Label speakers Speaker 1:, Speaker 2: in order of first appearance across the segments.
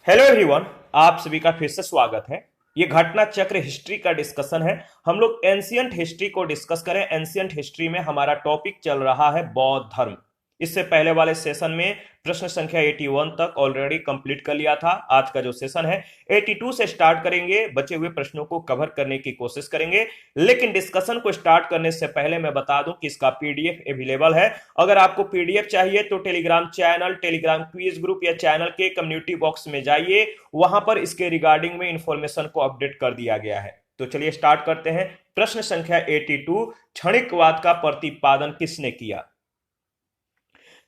Speaker 1: Hello everyone, आप सभी का फिर से स्वागत है। ये घटना चक्र हिस्ट्री का डिस्कशन है। हम लोग एंशियंट हिस्ट्री को डिस्कस करें। एंशियंट हिस्ट्री में हमारा टॉपिक चल रहा है बौद्ध धर्म। इससे पहले वाले सेशन में प्रश्न संख्या 81 तक ऑलरेडी कंप्लीट कर लिया था। आज का जो सेशन है 82 से स्टार्ट करेंगे। बचे हुए प्रश्नों को कवर करने की कोशिश करेंगे, लेकिन डिस्कशन को स्टार्ट करने से पहले मैं बता दूं कि इसका पीडीएफ अवेलेबल है। अगर आपको पीडीएफ चाहिए तो Telegram channel, Telegram quiz group या चैनल के कम्युनिटी बॉक्स में जाइए, वहां पर इसके रिगार्डिंग में इंफॉर्मेशन को अपडेट कर दिया गया है। तो चलिए स्टार्ट करते हैं। प्रश्न संख्या 82, क्षणिकवाद का प्रतिपादन किसने किया?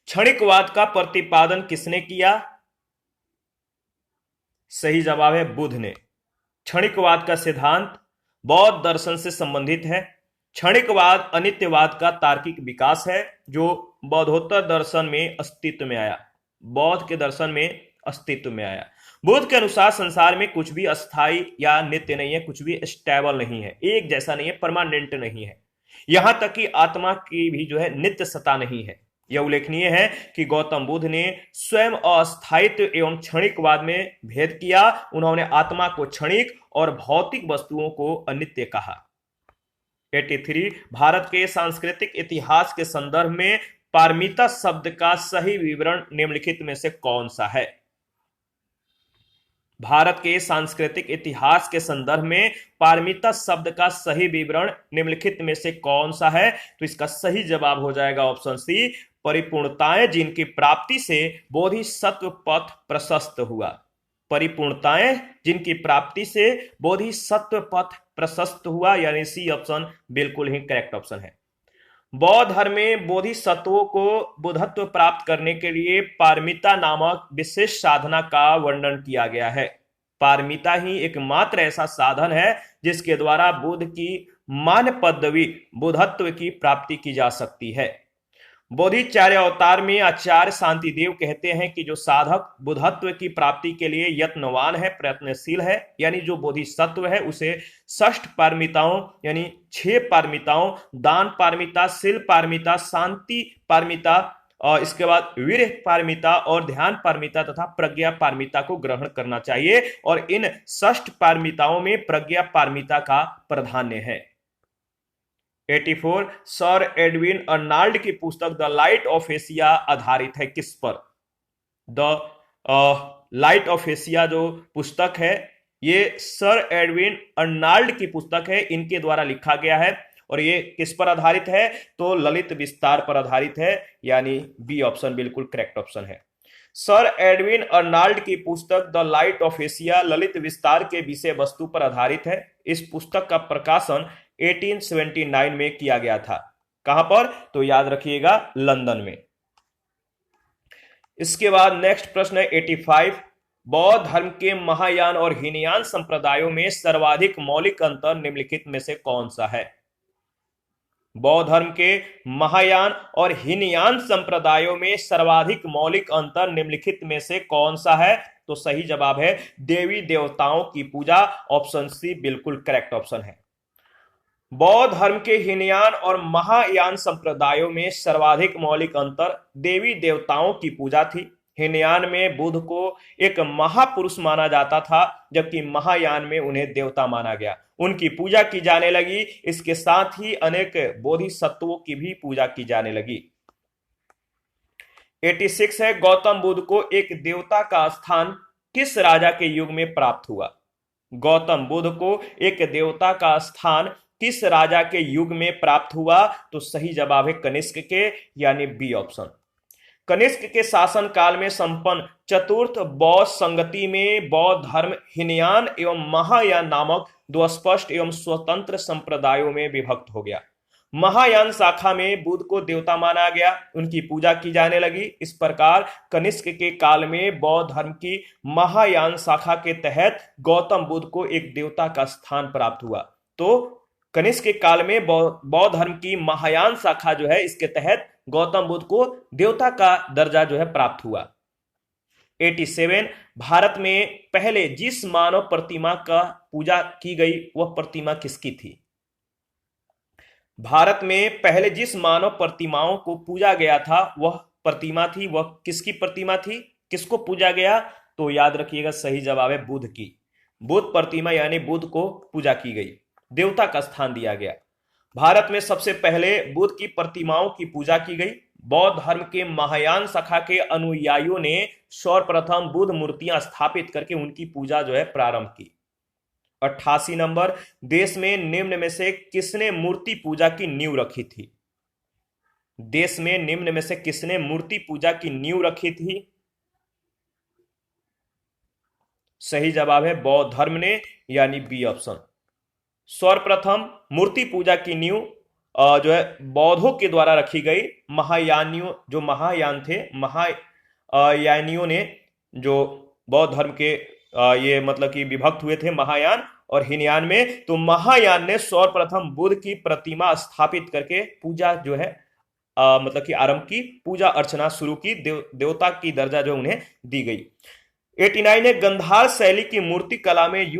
Speaker 1: क्षणिकवाद का प्रतिपादन किसने किया? सही जवाब है बुद्ध ने। क्षणिकवाद का सिद्धांत बौद्ध दर्शन से संबंधित है। क्षणिकवाद अनित्यवाद का तार्किक विकास है जो बौद्धोत्तर दर्शन में अस्तित्व में आया। बौद्ध के दर्शन में अस्तित्व में आया। बुद्ध के अनुसार संसार में कुछ भी अस्थायी या नित्य नहीं है, कुछ भी स्टेबल नहीं है, एक जैसा नहीं है, परमानेंट नहीं है। यहां तक कि आत्मा की भी जो है नित्य सत्ता नहीं है। यह उल्लेखनीय है कि गौतम बुद्ध ने स्वयं अस्थायित्व एवं क्षणिकवाद में भेद किया। उन्होंने आत्मा को क्षणिक और भौतिक वस्तुओं को अनित्य कहा। 83, भारत के सांस्कृतिक इतिहास के संदर्भ में पारमिता शब्द का सही विवरण निम्नलिखित में से कौन सा है? भारत के सांस्कृतिक इतिहास के संदर्भ में पारमिता शब्द का सही विवरण निम्नलिखित में से कौन सा है? तो इसका सही जवाब हो जाएगा ऑप्शन सी, परिपूर्णताएं जिनकी प्राप्ति से बोधिसत्व पथ प्रशस्त हुआ। परिपूर्णताएं जिनकी प्राप्ति से बोधिसत्व पथ प्रशस्त हुआ, यानी सी ऑप्शन बिल्कुल ही करेक्ट ऑप्शन है। बौद्ध धर्म में बोधिसत्वों को बुद्धत्व प्राप्त करने के लिए पारमिता नामक विशेष साधना का वर्णन किया गया है। पारमिता ही एकमात्र ऐसा साधन है जिसके द्वारा बुद्ध की मान पदवी बुद्धत्व की प्राप्ति की जा सकती है। बोधिचार्य अवतार में आचार्य शांतिदेव कहते हैं कि जो साधक बुद्धत्व की प्राप्ति के लिए यत्नवान है, प्रयत्नशील है, यानी जो बोधिसत्व है, उसे षष्ठ पारमिताओं यानी 6 पारमिताओं, दान पारमिता, शील पारमिता, शांति पारमिता, और इसके बाद वीर्य पारमिता और ध्यान पारमिता तथा प्रज्ञा पारमिता को ग्रहण करना चाहिए। और इन षष्ठ पारमिताओं में प्रज्ञा पारमिता का प्राधान्य है। 84, सर एडविन अर्नाल्ड की पुस्तक द लाइट ऑफ एशिया आधारित है किस पर? द लाइट ऑफ एशिया जो पुस्तक है, ये सर एडविन अर्नाल्ड की पुस्तक है, इनके द्वारा लिखा गया है। और ये किस पर आधारित है? तो ललित विस्तार पर आधारित है, यानी बी ऑप्शन बिल्कुल करेक्ट ऑप्शन है। सर एडविन अर्नाल्ड की पुस्तक the light of Asia Lalit विस्तार के विषय वस्तु पर आधारित है। इस पुस्तक का प्रकाशन 1879 में किया गया था। कहां पर? तो याद रखिएगा, लंदन में। इसके बाद नेक्स्ट प्रश्न है 85, बौद्ध धर्म के महायान और हीनयान संप्रदायों में सर्वाधिक मौलिक अंतर निम्नलिखित में से कौन सा है? बौद्ध धर्म के महायान और हीनयान संप्रदायों में सर्वाधिक मौलिक अंतर निम्नलिखित में से कौन सा है? तो सही जवाब है देवी देवताओं की पूजा। ऑप्शन सी बिल्कुल करेक्ट ऑप्शन है। बौद्ध धर्म के हीनयान और महायान संप्रदायों में सर्वाधिक मौलिक अंतर देवी देवताओं की पूजा थी। हीनयान में बुद्ध को एक महापुरुष माना जाता था, जबकि महायान में उन्हें देवता माना गया, उनकी पूजा की जाने लगी। इसके साथ ही अनेक बोधिसत्वों की भी पूजा की जाने लगी। 86 है, गौतम बुद्ध को एक देवता का स्थान किस राजा के युग में प्राप्त हुआ? गौतम बुद्ध को एक देवता का स्थान किस राजा के युग में प्राप्त हुआ? तो सही जवाब है कनिष्क के, यानी बी ऑप्शन। कनिष्क के शासन काल में संपन्न चतुर्थ बौद्ध संगति में बौद्ध धर्म हीनयान एवं महायान नामक दो स्पष्ट एवं स्वतंत्र संप्रदायों में विभक्त हो गया। महायान शाखा में बुद्ध को देवता माना गया, उनकी पूजा की जाने लगी। इस प्रकार कनिष्क के काल में बौद्ध धर्म की महायान शाखा के तहत गौतम बुद्ध को एक देवता का स्थान प्राप्त हुआ। तो कनिष्क के काल में बौद्ध धर्म की महायान शाखा जो है, इसके तहत गौतम बुद्ध को देवता का दर्जा जो है प्राप्त हुआ। 87, भारत में पहले जिस मानव प्रतिमा का पूजा की गई वह प्रतिमा किसकी थी? भारत में पहले जिस मानव प्रतिमाओं को पूजा गया था वह प्रतिमा थी, वह किसकी प्रतिमा थी? किसको पूजा गया? तो याद रखिएगा सही जवाब है बुध की। बुध प्रतिमा यानी बुध को पूजा की गई, देवता का स्थान दिया गया। भारत में सबसे पहले बुध की प्रतिमाओं की पूजा की गई। बौद्ध धर्म के महायान शाखा के अनुयायियों ने सर्वप्रथम बुद्ध मूर्तियां स्थापित करके उनकी पूजा जो है प्रारंभ की। 88 नंबर, देश में निम्न में से किसने मूर्ति पूजा की नींव रखी थी? देश में निम्न में से किसने मूर्ति पूजा की नींव रखी थी? सही जवाब है बौद्ध धर्म ने, यानी बी ऑप्शन। सर्वप्रथम मूर्ति पूजा की नींव जो है बौद्धों के द्वारा रखी गई। महायानियों, जो महायान थे, महायानियों ने, जो बौद्ध धर्म के ये मतलब कि विभक्त हुए थे महायान और हीनयान में, तो महायान ने सर्वप्रथम बुद्ध की प्रतिमा स्थापित करके पूजा जो है मतलब कि आरंभ की, पूजा अर्चना शुरू की, देवता की दर्जा जो उन्हें दी गई। 89 है, गंधार शैली की मूर्ति कला में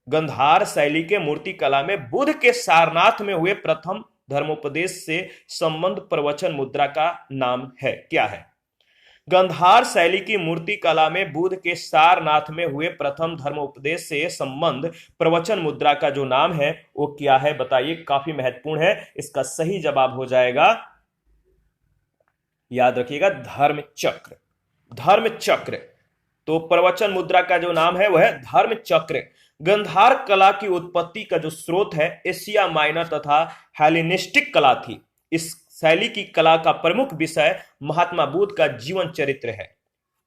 Speaker 1: गंधार शैली के मूर्ति कला में बुद्ध के सारनाथ में हुए प्रथम धर्मोपदेश से संबंध प्रवचन मुद्रा का नाम है, क्या है? गंधार शैली की मूर्ति कला में बुद्ध के सारनाथ में हुए प्रथम धर्मोपदेश से संबंध प्रवचन मुद्रा का जो नाम है वो क्या है बताइए, काफी महत्वपूर्ण है। इसका सही जवाब हो जाएगा, याद रखिएगा, धर्म चक्र। धर्म चक्र, तो प्रवचन मुद्रा का जो नाम है वह है धर्म चक्र। गंधार कला की उत्पत्ति का जो स्रोत है एशिया माइनर तथा हेलेनिस्टिक कला थी। इस शैली की कला का प्रमुख विषय महात्मा बुद्ध का जीवन चरित्र है।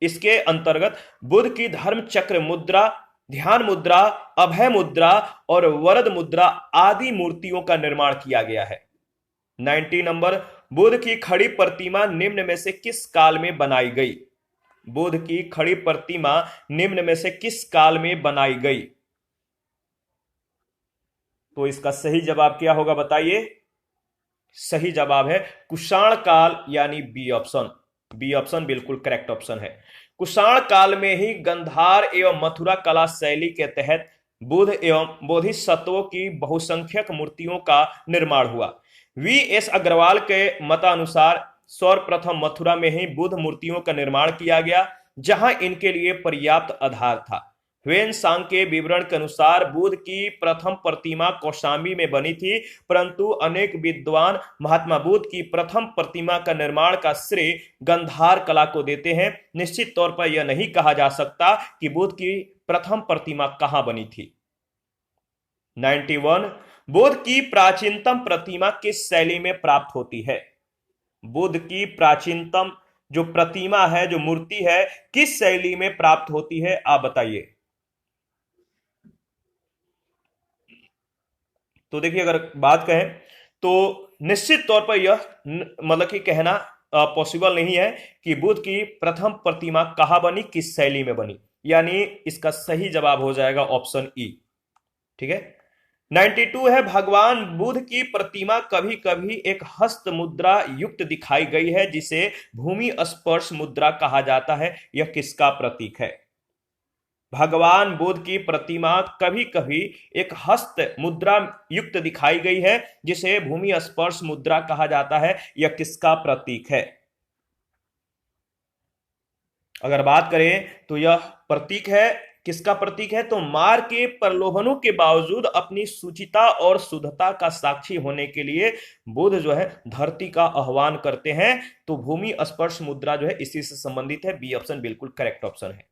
Speaker 1: इसके अंतर्गत बुद्ध की धर्म चक्र मुद्रा, ध्यान मुद्रा, अभय मुद्रा और वरद मुद्रा आदि मूर्तियों का निर्माण किया गया है। 90 नंबर, बुद्ध की खड़ी प्रतिमा निम्न में से किस काल में बनाई गई? बुद्ध की खड़ी प्रतिमा निम्न में से किस काल में बनाई गई? तो इसका सही जवाब क्या होगा बताइए? सही जवाब है कुषाण काल, यानी बी ऑप्शन। बी ऑप्शन बिल्कुल करेक्ट ऑप्शन है। कुषाण काल में ही गंधार एवं मथुरा कला शैली के तहत बुद्ध एवं बोधिसत्वों की बहुसंख्यक मूर्तियों का निर्माण हुआ। वी.एस. अग्रवाल के मतानुसार सर्वप्रथम मथुरा में ही बुद्ध मूर्तियों का निर्माण किया गया, जहां इनके लिए पर्याप्त आधार था। ह्वेन-सांग के विवरण के अनुसार बुद्ध की प्रथम प्रतिमा कौशाम्बी में बनी थी, परंतु अनेक विद्वान महात्मा बुद्ध की प्रथम प्रतिमा का निर्माण का श्रेय गंधार कला को देते हैं। निश्चित तौर पर यह नहीं कहा जा सकता कि बुद्ध की प्रथम प्रतिमा कहां बनी थी। 91, बुद्ध की प्राचीनतम प्रतिमा किस शैली में प्राप्त होती है? बुद्ध की प्राचीनतम जो प्रतिमा है, जो मूर्ति है, किस शैली में प्राप्त होती है, आप बताइए। तो देखिए, अगर बात कहें तो निश्चित तौर पर यह मतलब कि कहना पॉसिबल नहीं है कि बुद्ध की प्रथम प्रतिमा कहां बनी, किस शैली में बनी, यानी इसका सही जवाब हो जाएगा ऑप्शन ई। ठीक है। 92 है, भगवान बुद्ध की प्रतिमा कभी कभी एक हस्त मुद्रा युक्त दिखाई गई है जिसे भूमि स्पर्श मुद्रा कहा जाता है, यह किसका प्रतीक है? भगवान बुद्ध की प्रतिमा कभी कभी एक हस्त मुद्रा युक्त दिखाई गई है जिसे भूमि स्पर्श मुद्रा कहा जाता है, यह किसका प्रतीक है? अगर बात करें तो यह प्रतीक है, किसका प्रतीक है? तो मार के प्रलोभनों के बावजूद अपनी सुचिता और शुद्धता का साक्षी होने के लिए बुद्ध जो है धरती का आह्वान करते हैं, तो भूमि स्पर्श मुद्रा जो है इसी से संबंधित है। बी ऑप्शन बिल्कुल करेक्ट ऑप्शन है।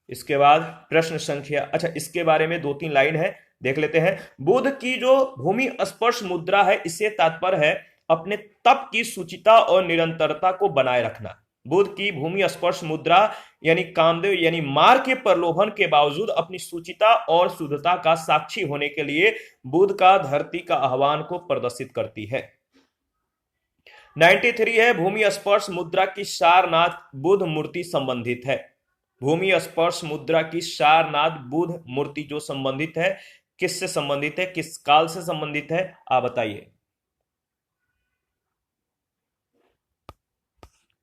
Speaker 1: इसके बाद प्रश्न संख्या, अच्छा इसके बारे में 2-3 लाइन है, देख लेते हैं। बुद्ध की जो भूमि स्पर्श मुद्रा है, इससे तात्पर्य है अपने तप की सुचिता और निरंतरता को बनाए रखना। बुद्ध की भूमि स्पर्श मुद्रा यानी कामदेव यानी मार के प्रलोभन के बावजूद अपनी सुचिता और शुद्धता का साक्षी होने के लिए बुद्ध का धरती का आह्वान को प्रदर्शित करती है। 93 है, भूमि स्पर्श मुद्रा की सारनाथ बुद्ध मूर्ति संबंधित है। भूमि स्पर्श मुद्रा की सारनाथ बुद्ध मूर्ति जो संबंधित है, किससे संबंधित है, किस काल से संबंधित है, आप बताइए।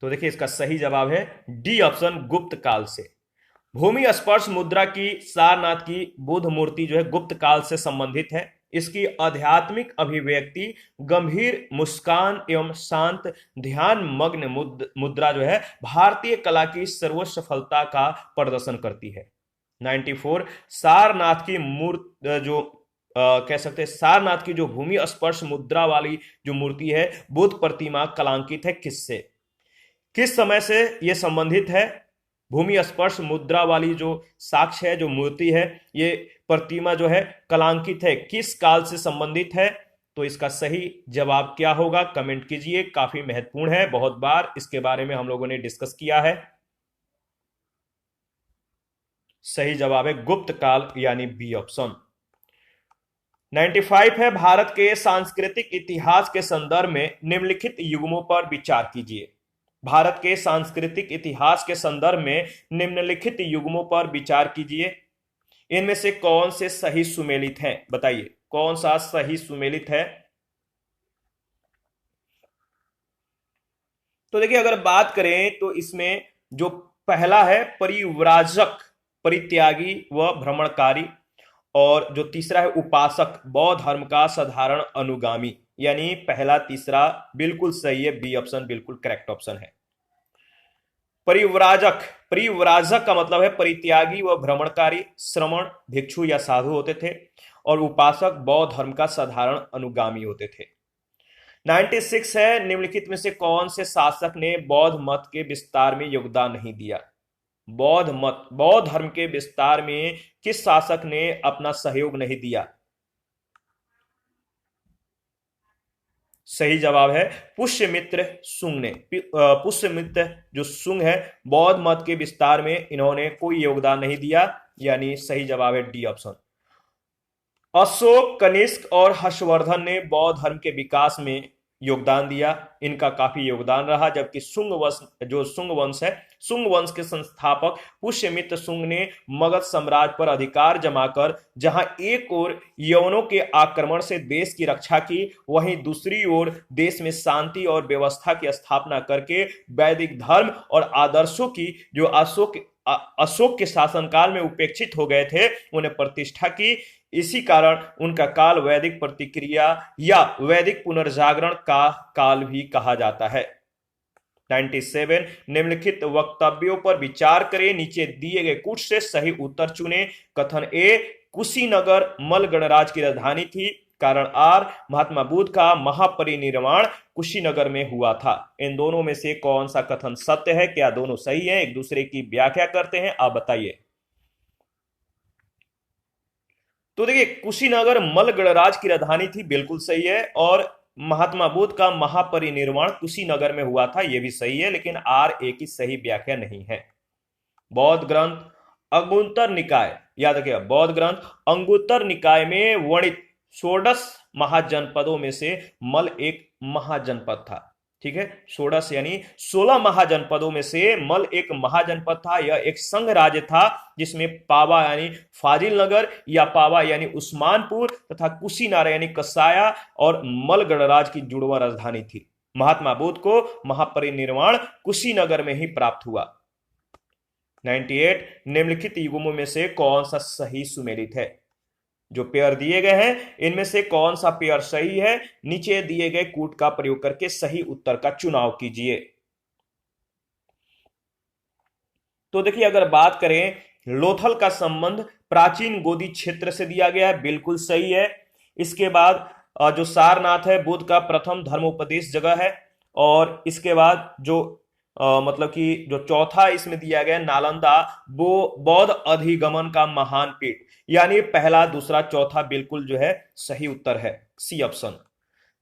Speaker 1: तो देखिए इसका सही जवाब है डी ऑप्शन, गुप्त काल से। भूमि स्पर्श मुद्रा की सारनाथ की बुद्ध मूर्ति जो है गुप्त काल से संबंधित है। इसकी आध्यात्मिक अभिव्यक्ति गंभीर मुस्कान एवं शांत ध्यान मग्न मुद्रा जो है भारतीय कला की सर्वोच्च सफलता का प्रदर्शन करती है। 94 सारनाथ की मूर्ति जो कह सकते हैं सारनाथ की जो भूमि स्पर्श मुद्रा वाली जो मूर्ति है बुद्ध प्रतिमा कलांकित है किससे, किस समय से यह संबंधित है? भूमि स्पर्श मुद्रा वाली जो साक्ष्य है जो मूर्ति है ये प्रतिमा जो है कलांकित है किस काल से संबंधित है? तो इसका सही जवाब क्या होगा कमेंट कीजिए, काफी महत्वपूर्ण है, बहुत बार इसके बारे में हम लोगों ने डिस्कस किया है। सही जवाब है गुप्त काल यानी बी ऑप्शन। 95 है भारत के सांस्कृतिक इतिहास के संदर्भ में निम्नलिखित युग्मों पर विचार कीजिए। भारत के सांस्कृतिक इतिहास के संदर्भ में निम्नलिखित युग्मों पर विचार कीजिए। इनमें से कौन से सही सुमेलित हैं? बताइए कौन सा सही सुमेलित है? तो देखिए अगर बात करें तो इसमें जो पहला है परिव्राजक, परित्यागी व भ्रमणकारी, और जो तीसरा है उपासक, बौद्ध धर्म का साधारण अनुगामी। यानी पहला तीसरा बिल्कुल सही है, बी ऑप्शन बिल्कुल करेक्ट ऑप्शन है। परिव्राजक, परिव्राजक का मतलब है परित्यागी व भ्रमणकारी, श्रमण भिक्षु या साधु होते थे, और उपासक बौद्ध धर्म का साधारण अनुगामी होते थे। 96 है निम्नलिखित में से कौन से शासक ने बौद्ध मत के विस्तार में योगदान नहीं दिया? बौद्ध मत, बौद्ध धर्म के विस्तार में किस शासक ने अपना सहयोग नहीं दिया? सही जवाब है पुष्यमित्र सुंग ने। पुष्यमित्र जो सुंग है बौद्ध मत के विस्तार में इन्होंने कोई योगदान नहीं दिया, यानी सही जवाब है डी ऑप्शन। अशोक, कनिष्क और हर्षवर्धन ने बौद्ध धर्म के विकास में योगदान दिया, इनका काफी योगदान रहा। जबकि सुंग वंश, जो सुंग वंश है, सुंग वंश के संस्थापक पुष्यमित्र सुंग ने मगध साम्राज्य पर अधिकार जमाकर जहां एक ओर यवनों के आक्रमण से देश की रक्षा की, वहीं दूसरी ओर देश में शांति और व्यवस्था की स्थापना करके वैदिक धर्म और आदर्शों की जो अशोक के शासनकाल में उपेक्षित हो गए थे उन्हें प्रतिष्ठा की। इसी कारण उनका काल वैदिक प्रतिक्रिया या वैदिक पुनर्जागरण का काल भी कहा जाता है। 97 निम्नलिखित वक्तव्यों पर विचार करें, नीचे दिए गए कुछ से सही उत्तर चुनें। कथन ए, कुशीनगर मल गणराज की राजधानी थी। कारण आर, महात्मा बुद्ध का महापरिनिर्वाण कुशीनगर में हुआ था। इन दोनों में से कौन सा कथन सत्य है? क्या दोनों सही है? एक दूसरे की व्याख्या करते हैं, आप बताइए। तो देखिए कुशीनगर मल गणराज की राजधानी थी, बिल्कुल सही है, और महात्मा बुद्ध का महापरिनिर्वाण कुशीनगर में हुआ था, यह भी सही है, लेकिन आर ए की सही व्याख्या नहीं है। बौद्ध ग्रंथ अंगुत्तर निकाय, याद रखिएगा, बौद्ध ग्रंथ अंगुत्तर निकाय में वर्णित 16 महाजनपदों में से मल एक महाजनपद था। ठीक है, 16 यानी 16 महाजनपदों में से मल एक महाजनपद था। यह एक संघ राज्य था जिसमें पावा यानी फाजिल नगर या पावा यानी उस्मानपुर तथा कुशीनगर यानी कसाया और मल गणराज की जुड़वा राजधानी थी। महात्मा बुद्ध को महापरिनिर्वाण कुशीनगर में ही प्राप्त हुआ। 98 निम्नलिखित युग्मों में से कौन सा सही सुमेलित है? जो पेयर दिए गए हैं इनमें से कौन सा पेयर सही है? नीचे दिए गए कूट का प्रयोग करके सही उत्तर का चुनाव कीजिए। तो देखिए अगर बात करें लोथल का संबंध प्राचीन गोदी क्षेत्र से दिया गया है, बिल्कुल सही है। इसके बाद जो सारनाथ है बुद्ध का प्रथम धर्मोपदेश जगह है, और इसके बाद जो मतलब कि जो चौथा इसमें दिया गया नालंदा, वो बौद्ध अधिगमन का महान पीठ, यानी पहला दूसरा चौथा बिल्कुल जो है सही उत्तर है, सी ऑप्शन।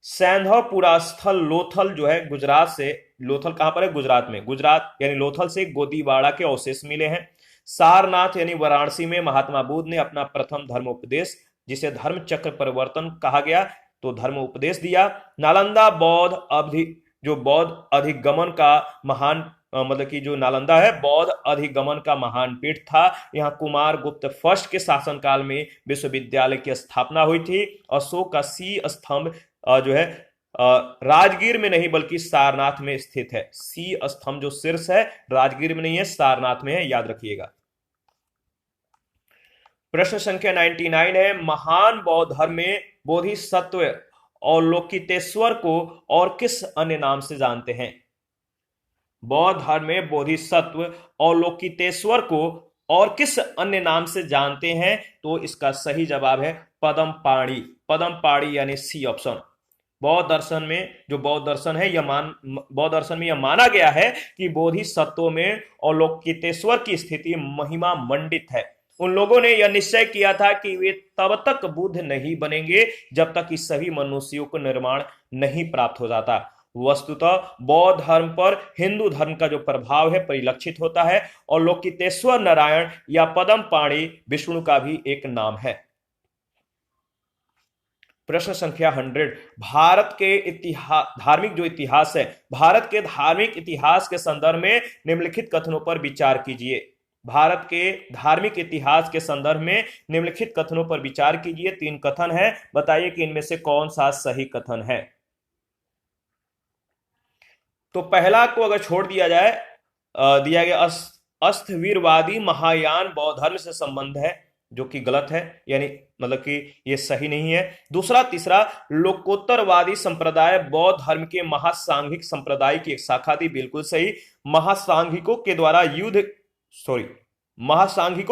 Speaker 1: सैंधवपुरा स्थल लोथल जो है गुजरात से, लोथल कहां पर है? गुजरात में। गुजरात यानी लोथल से गोदीवाड़ा के अवशेष मिले हैं। सारनाथ यानी वाराणसी में महात्मा बुद्ध ने अपना प्रथम धर्मोपदेश, जिसे धर्म चक्र परिवर्तन कहा गया, तो धर्मोपदेश दिया। नालंदा बौद्ध अधिगमन का महान मतलब कि जो नालंदा है बौद्ध अधिगमन का महान पीठ था। यहाँ कुमार गुप्त फर्स्ट के शासनकाल में विश्वविद्यालय की स्थापना हुई थी। अशोक का सी स्तंभ जो है राजगीर में नहीं बल्कि सारनाथ में स्थित है। सी स्तंभ जो शीर्ष है राजगीर में नहीं है, सारनाथ में है, याद रखिएगा। प्रश्न संख्या 99 है, महान बौद्ध धर्म में बोधिसत्व अवलोकितेश्वर को और किस अन्य नाम से जानते हैं? बौद्ध धर्म में बोधिसत्व अवलोकितेश्वर को और किस अन्य नाम से जानते हैं? तो इसका सही जवाब है पदमपाणि। पदमपाणि यानी सी ऑप्शन। बौद्ध दर्शन में जो बौद्ध दर्शन है बौद्ध दर्शन में यह माना गया है कि बोधिसत्वों में अवलोकितेश्वर की स्थिति महिमा मंडित है। उन लोगों ने यह निश्चय किया था कि वे तब तक बुद्ध नहीं बनेंगे जब तक कि सभी मनुष्यों को निर्माण नहीं प्राप्त हो जाता। वस्तुतः बौद्ध धर्म पर हिंदू धर्म का जो प्रभाव है परिलक्षित होता है और लोकितेश्वर नारायण या पदमपाणि विष्णु का भी एक नाम है। प्रश्न संख्या 100, भारत के धार्मिक जो इतिहास है, भारत के धार्मिक इतिहास के संदर्भ में निम्नलिखित कथनों पर विचार कीजिए। भारत के धार्मिक इतिहास के संदर्भ में निम्नलिखित कथनों पर विचार कीजिए। 3 कथन है, बताइए कि इनमें से कौन सा सही कथन है। तो पहला को अगर छोड़ दिया जाए, दिया गया अस्थवीरवादी महायान बौद्ध धर्म से संबंध है, जो कि गलत है, यानी मतलब कि ये सही नहीं है। दूसरा, तीसरा, लोकोत्तरवादी संप्रदाय बौद्ध धर्म के महासांघिक संप्रदाय की एक शाखा थी, बिल्कुल सही। महासांघिकों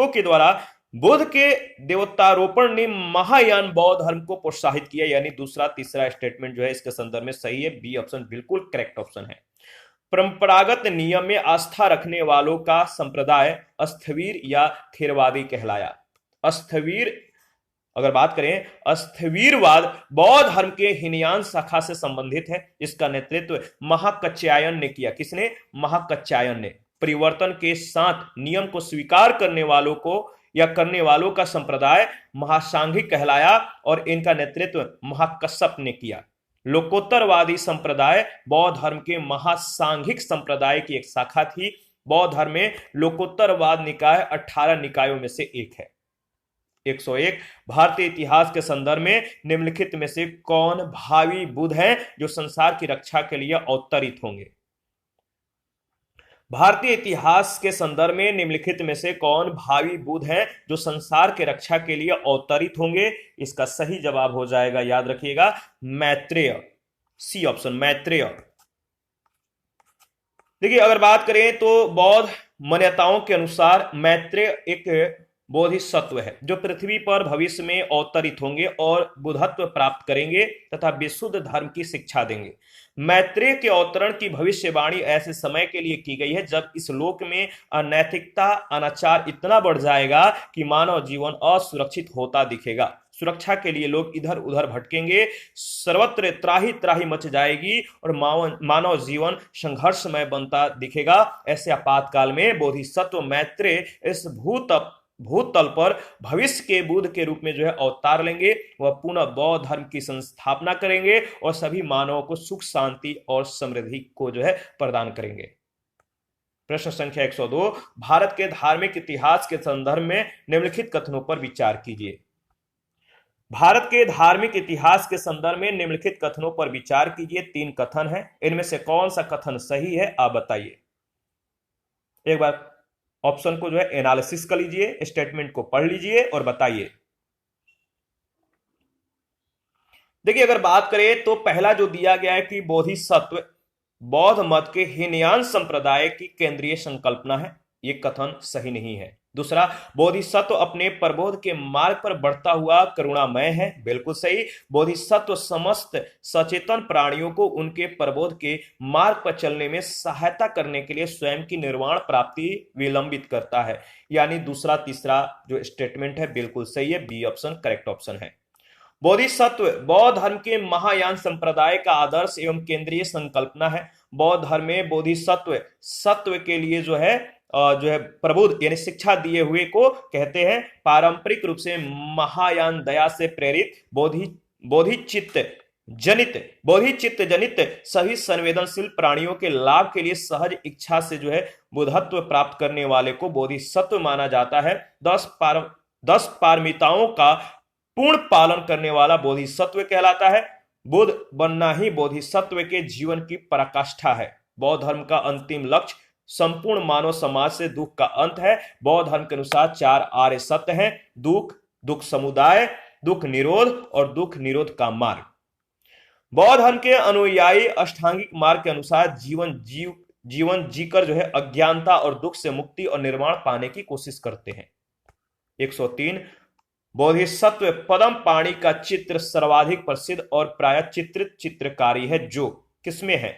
Speaker 1: के द्वारा बुद्ध के देवतारोपण ने महायान बौद्ध धर्म को प्रोत्साहित किया, यानी दूसरा तीसरा स्टेटमेंट जो है इसके संदर्भ में सही है। बी ऑप्शन बिल्कुल करेक्ट ऑप्शन है। परंपरागत नियम में आस्था रखने वालों का संप्रदाय अस्थवीर या थेरवादी कहलाया। अस्थवीर, अगर बात करें, अस्थवीरवाद बौद्ध धर्म के हीनयान शाखा से संबंधित है। इसका नेतृत्व महाकच्यायन ने किया। किसने? महाकच्यायन ने। परिवर्तन के साथ नियम को स्वीकार करने वालों को या करने वालों का संप्रदाय महासांघिक कहलाया और इनका नेतृत्व महाकश्यप ने किया। लोकोत्तरवादी संप्रदाय बौद्ध धर्म के महासांघिक संप्रदाय की एक शाखा थी। बौद्ध धर्म में लोकोत्तरवाद निकाय 18 निकायों में से एक है। 101, भारतीय इतिहास के संदर्भ में निम्नलिखित में से कौन भावी बुद्ध हैं जो संसार की रक्षा के लिए अवतरित होंगे? भारतीय इतिहास के संदर्भ में निम्नलिखित में से कौन भावी बुद्ध हैं जो संसार के रक्षा के लिए अवतरित होंगे? इसका सही जवाब हो जाएगा, याद रखिएगा, मैत्रेय। C option, Maitreya. देखिए, अगर बात करें तो बौद्ध मान्यताओं के अनुसार मैत्रेय एक बोधिसत्व है जो पृथ्वी पर भविष्य में अवतरित होंगे और बुद्धत्व प्राप्त करेंगे तथा विशुद्ध धर्म की शिक्षा देंगे। मैत्रेय के अवतरण की भविष्यवाणी ऐसे समय के लिए की गई है जब इस लोक में अनैतिकता, अनाचार इतना बढ़ जाएगा कि मानव जीवन असुरक्षित होता दिखेगा। सुरक्षा के लिए लोग इधर उधर भटकेंगे, सर्वत्र त्राही त्राही मच जाएगी और मानव जीवन संघर्षमय बनता दिखेगा। ऐसे आपातकाल में बोधिसत्व मैत्रेय इस भूतल पर भविष्य के बुद्ध के रूप में जो है अवतार लेंगे। वह पुनः बौद्ध धर्म की संस्थापना करेंगे और सभी मानवों को सुख, शांति और समृद्धि को जो है प्रदान करेंगे। प्रश्न संख्या 102, भारत के धार्मिक इतिहास के संदर्भ में निम्नलिखित कथनों पर विचार कीजिए। भारत के धार्मिक इतिहास के संदर्भ में निम्नलिखित कथनों पर विचार कीजिए। 3 कथन है, इनमें से कौन सा कथन सही है आप बताइए। एक बार ऑप्शन को जो है एनालिसिस कर लीजिए, स्टेटमेंट को पढ़ लीजिए और बताइए। देखिए, अगर बात करें तो पहला जो दिया गया है कि बोधिसत्व बौद्ध मत के हीनयान संप्रदाय की केंद्रीय संकल्पना है, यह कथन सही नहीं है। दूसरा, बोधिसत्व अपने प्रबोध के मार्ग पर बढ़ता हुआ करुणामय है, बिल्कुल सही। बोधिसत्व समस्त सचेतन प्राणियों को उनके प्रबोध के मार्ग पर चलने में सहायता करने के लिए स्वयं की निर्वाण प्राप्ति विलंबित करता है, यानी दूसरा तीसरा जो स्टेटमेंट है बिल्कुल सही है। बी ऑप्शन करेक्ट ऑप्शन है। बोधिसत्व बौद्ध धर्म के महायान संप्रदाय का आदर्श एवं केंद्रीय संकल्पना है। बौद्ध धर्म में बोधिसत्व सत्व के लिए जो है प्रबुद्ध यानी शिक्षा दिए हुए को कहते हैं। पारंपरिक रूप से महायान दया से प्रेरित बोधिचित्त जनित सभी संवेदनशील प्राणियों के लाभ के लिए सहज इच्छा से जो है बुद्धत्व प्राप्त करने वाले को बोधिसत्व माना जाता है। 10 पारमिताओं का पूर्ण पालन करने वाला बोधिसत्व कहलाता है। बुद्ध बनना ही बोधिसत्व के जीवन की पराकाष्ठा है। बौद्ध धर्म का अंतिम लक्ष्य संपूर्ण मानव समाज से दुख का अंत है। बौद्ध धर्म के अनुसार 4 आर्य सत्य हैं: दुख, दुख समुदाय, दुख निरोध और दुख निरोध का मार्ग। बौद्ध धर्म के अनुयायी अष्टांगिक मार्ग के अनुसार जीवन जीकर जो है अज्ञानता और दुख से मुक्ति और निर्वाण पाने की कोशिश करते हैं। 103 बोधिसत्व पदम पाणी का चित्र सर्वाधिक प्रसिद्ध और प्राय चित्रित चित्रकारी है, जो किसमें है?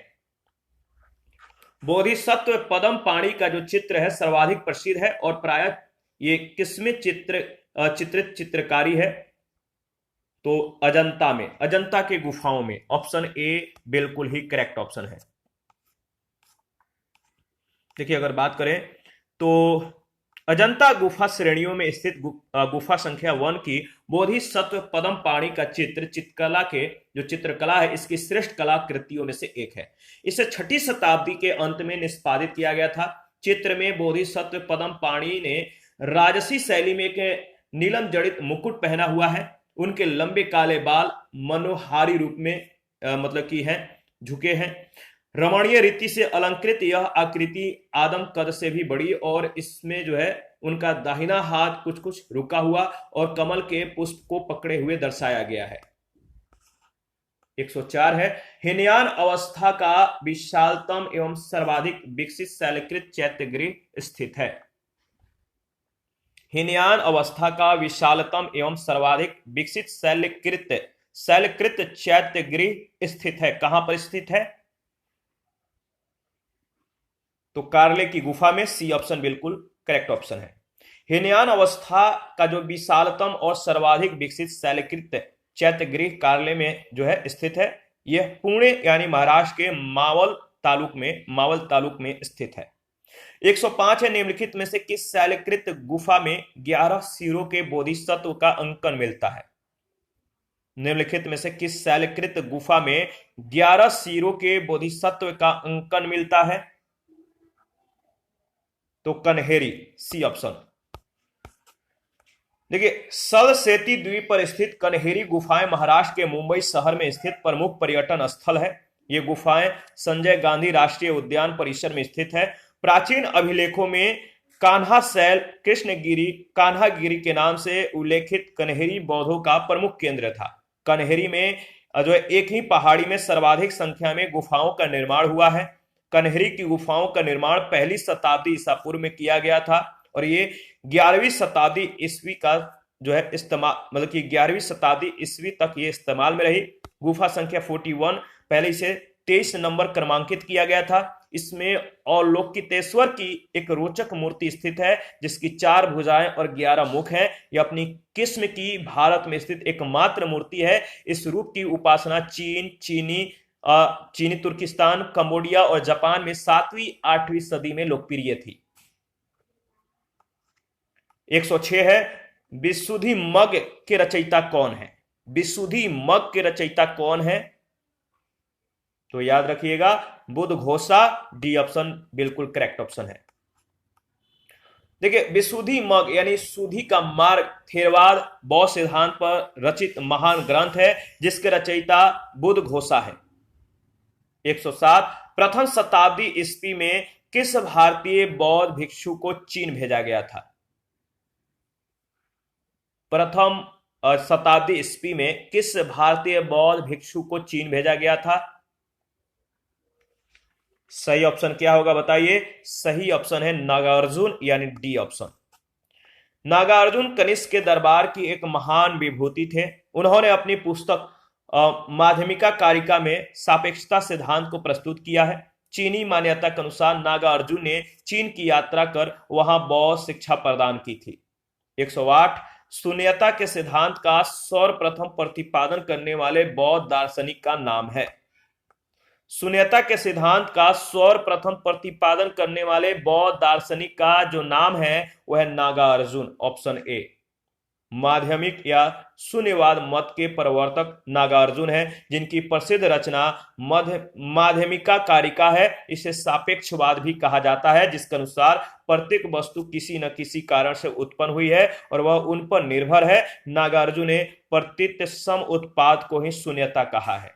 Speaker 1: बोधिसत्व पदम पाणी का जो चित्र है सर्वाधिक प्रसिद्ध है और प्राय ये किसमें चित्रित चित्रकारी है? तो अजंता में, अजंता के गुफाओं में। ऑप्शन ए बिल्कुल ही करेक्ट ऑप्शन है। देखिए अगर बात करें तो अजंता गुफा श्रेणियों में स्थित गुफा संख्या 1 की बोधिसत्व पदम पाणी का चित्र चित्रकला के जो चित्रकला है इसकी श्रेष्ठ कलाकृतियों में से एक है। इसे 6ठी शताब्दी के अंत में निष्पादित किया गया था। चित्र में बोधिसत्व पदम पाणी ने राजसी शैली में एक नीलम जड़ित मुकुट पहना हुआ है। उनके लंबे काले बाल मनोहारी रूप में मतलब की है झुके हैं। रमणीय रीति से अलंकृत यह आकृति आदम कद से भी बड़ी और इसमें जो है उनका दाहिना हाथ कुछ कुछ रुका हुआ और कमल के पुष्प को पकड़े हुए दर्शाया गया है। 104 है हीनयान अवस्था का विशालतम एवं सर्वाधिक विकसित शैलकृत चैत्यगृह स्थित है। हीनयान अवस्था का विशालतम एवं सर्वाधिक विकसित शैलकृत चैत्यगृह स्थित है। कहां पर स्थित है? तो कार्ले की गुफा में। सी ऑप्शन बिल्कुल करेक्ट ऑप्शन है। हीनयान अवस्था का जो विशालतम और सर्वाधिक विकसित शैलकृत चैत्यगृह कार्ले में जो है स्थित है। यह पुणे यानी महाराष्ट्र के मावल तालुक में स्थित है। 105 है निम्नलिखित में से किस शैलकृत गुफा में 11 सिरों के बोधिसत्व का अंकन मिलता है? निम्नलिखित में से किस शैलकृत गुफा में 11 सिरों के बोधिसत्व का अंकन मिलता है? तो कन्हेरी, सी ऑप्शन। देखिए सलसेती द्वीप पर स्थित कन्हेरी गुफाएं महाराष्ट्र के मुंबई शहर में स्थित प्रमुख पर्यटन स्थल है। ये गुफाएं संजय गांधी राष्ट्रीय उद्यान परिसर में स्थित है। प्राचीन अभिलेखों में कान्हाशैल कान्हागिरी के नाम से उल्लेखित कन्हेरी बौद्धों का प्रमुख केंद्र था। कन्हेरी में जो एक ही पहाड़ी में सर्वाधिक संख्या में गुफाओं का निर्माण हुआ है। कन्हेरी की गुफाओं का निर्माण 1ली शताब्दी ईसा पूर्व में किया गया था और ये 11वीं शताब्दी ईस्वी का जो है इस्तेमाल मतलब कि 11वीं शताब्दी ईस्वी तक ये इस्तेमाल में रही। गुफा संख्या 41 पहले इसे 23 नंबर क्रमांकित किया गया था। इसमें अवलोकितेश्वर की एक रोचक मूर्ति स्थित है जिसकी 4 भुजाएं और 11 मुख हैं। यह अपनी किस्म की भारत में स्थित एकमात्र मूर्ति है। इस रूप की उपासना चीनी तुर्किस्तान, कंबोडिया और जापान में 7वीं-8वीं सदी में लोकप्रिय थी। 106 है विशुद्धिमग्ग के रचयिता कौन है? विशुद्धिमग्ग के रचयिता कौन है? तो याद रखिएगा बुद्धघोषा, डी ऑप्शन बिल्कुल करेक्ट ऑप्शन है। देखिए विशुद्धिमग्ग यानी शुद्धि का मार्ग थेरवाद बौद्ध सिद्धांत पर रचित महान ग्रंथ है जिसके रचयिता बुद्धघोषा है। 107 प्रथम शताब्दी ईस्वी में किस भारतीय बौद्ध भिक्षु को चीन भेजा गया था? प्रथम शताब्दी ईस्वी में किस भारतीय बौद्ध भिक्षु को चीन भेजा गया था? सही ऑप्शन क्या होगा बताइए? सही ऑप्शन है नागार्जुन यानी डी ऑप्शन। नागार्जुन कनिष्क के दरबार की एक महान विभूति थे। उन्होंने अपनी पुस्तक माध्यमिका कारिका में सापेक्षता सिद्धांत को प्रस्तुत किया है। चीनी मान्यता के अनुसार नागार्जुन ने चीन की यात्रा कर वहां बौद्ध शिक्षा प्रदान की थी। 108 शून्यता के सिद्धांत का सर्वप्रथम प्रतिपादन करने वाले बौद्ध दार्शनिक का नाम है। शून्यता के सिद्धांत का सर्वप्रथम प्रतिपादन करने वाले बौद्ध दार्शनिक का जो नाम है वह है नागार्जुन, ऑप्शन ए। माध्यमिक या शून्यवाद मत के प्रवर्तक नागार्जुन है जिनकी प्रसिद्ध रचना माध्यमिका कारिका है। इसे सापेक्षवाद भी कहा जाता है जिसके अनुसार प्रत्येक वस्तु किसी न किसी कारण से उत्पन्न हुई है और वह उन पर निर्भर है। नागार्जुन ने प्रतीत सम उत्पाद को ही शून्यता कहा है।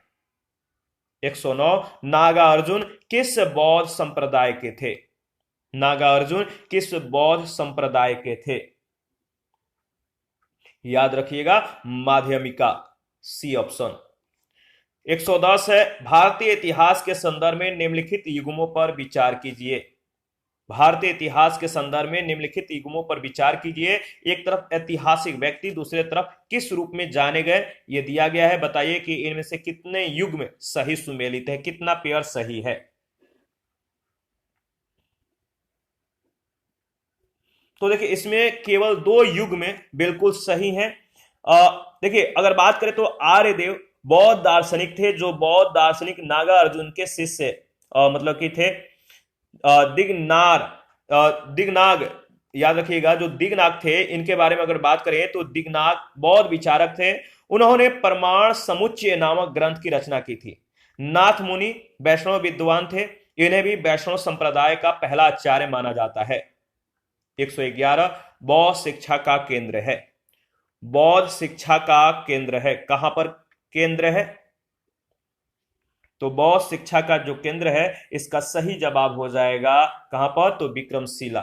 Speaker 1: 109 नागार्जुन किस बौद्ध संप्रदाय के थे? नागार्जुन किस बौद्ध संप्रदाय के थे? याद रखिएगा माध्यमिका, सी ऑप्शन। 110 है, भारतीय इतिहास के संदर्भ में निम्नलिखित युग्मों पर विचार कीजिए। भारतीय इतिहास के संदर्भ में निम्नलिखित युग्मों पर विचार कीजिए। एक तरफ ऐतिहासिक व्यक्ति, दूसरे तरफ किस रूप में जाने गए, ये दिया गया है। बताइए कि इनमें से कितने युग्म सही सुमेलित है, कितना पेयर सही है। तो देखिए इसमें केवल 2 युग्म बिल्कुल सही हैं। देखिए अगर बात करें तो आर्यदेव बौद्ध दार्शनिक थे, जो बौद्ध दार्शनिक नागार्जुन के शिष्य मतलब कि थे। दिगनाग, याद रखिएगा, जो दिगनाग थे, इनके बारे में अगर बात करें तो दिगनाग बौद्ध विचारक थे। उन्होंने प्रमाण समुच्चय नामक ग्रंथ की रचना की थी। नाथ मुनि वैष्णव विद्वान थे, इन्हें भी वैष्णव संप्रदाय का पहला आचार्य माना जाता है। 111 बौद्ध शिक्षा का केंद्र है। बौद्ध शिक्षा का केंद्र है, कहां पर केंद्र है? तो बौद्ध शिक्षा का जो केंद्र है, इसका सही जवाब हो जाएगा कहां पर? तो विक्रमशिला।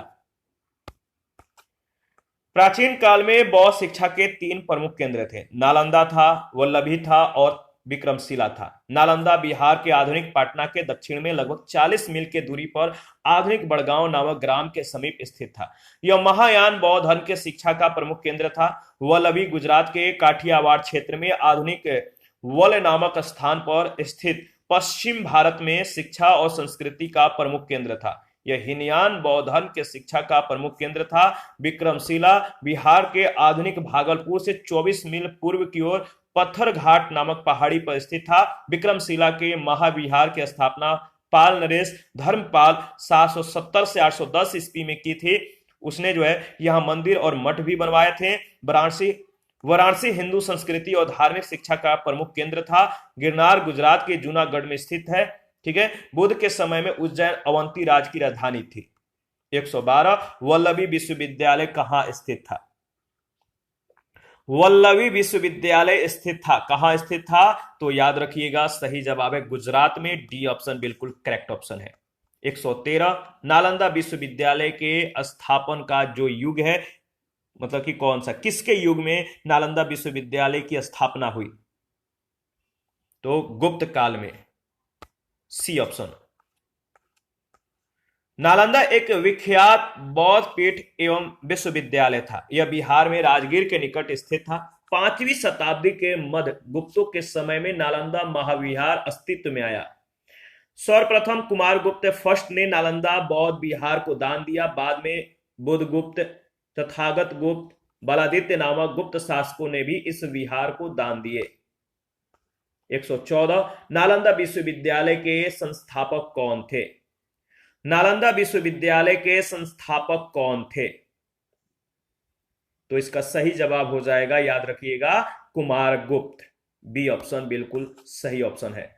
Speaker 1: प्राचीन काल में बौद्ध शिक्षा के 3 प्रमुख केंद्र थे। नालंदा था, वल्लभी था और विक्रमशिला था। नालंदा बिहार के आधुनिक पटना के दक्षिण में लगभग 40 मील की दूरी पर आधुनिक बड़गांव नामक ग्राम के समीप स्थित था। यह महायान बौद्ध धर्म के शिक्षा का प्रमुख केंद्र था। वल्लभी गुजरात के काठियावाड़ क्षेत्र में आधुनिक वल नामक स्थान पर स्थित पश्चिम भारत में शिक्षा और संस्कृति का प्रमुख केंद्र था। यह हीनयान बौद्ध धर्म के शिक्षा का प्रमुख केंद्र था। विक्रमशिला बिहार के आधुनिक भागलपुर से 24 मील पूर्व की ओर पत्थर घाट नामक पहाड़ी पर स्थित था। विक्रमशिला के महाविहार की स्थापना पाल नरेश धर्मपाल 770 से 810 ईस्वी में की थी। उसने जो है यहाँ मंदिर और मठ भी बनवाए थे। वाराणसी हिंदू संस्कृति और धार्मिक शिक्षा का प्रमुख केंद्र था। गिरनार गुजरात के जूनागढ़ में स्थित है। ठीक है, बुद्ध के समय में उज्जैन अवंती राज की राजधानी थी। 112 वल्लभी विश्वविद्यालय कहां स्थित था? वल्लभी विश्वविद्यालय स्थित था, कहां स्थित था? तो याद रखिएगा सही जवाब है गुजरात में, डी ऑप्शन बिल्कुल करेक्ट ऑप्शन है। 113 नालंदा विश्वविद्यालय के स्थापन का जो युग है, मतलब कि कौन सा, किसके युग में नालंदा विश्वविद्यालय की स्थापना हुई? तो गुप्त काल में, सी ऑप्शन। नालंदा एक विख्यात बौद्ध पीठ एवं विश्वविद्यालय था। यह बिहार में राजगीर के निकट स्थित था। 5वीं शताब्दी के मध्य गुप्तों के समय में नालंदा महाविहार अस्तित्व में आया। सर्वप्रथम कुमारगुप्त फर्स्ट ने नालंदा बौद्ध विहार को दान दिया। बाद में बुधगुप्त, तथागत गुप्त, बलादित्य नामक गुप्त शासकों ने भी इस विहार को दान दिए। 114 नालंदा विश्वविद्यालय के संस्थापक कौन थे? नालंदा विश्वविद्यालय के संस्थापक कौन थे? तो इसका सही जवाब हो जाएगा, याद रखिएगा, कुमारगुप्त। बी ऑप्शन बिल्कुल सही ऑप्शन है।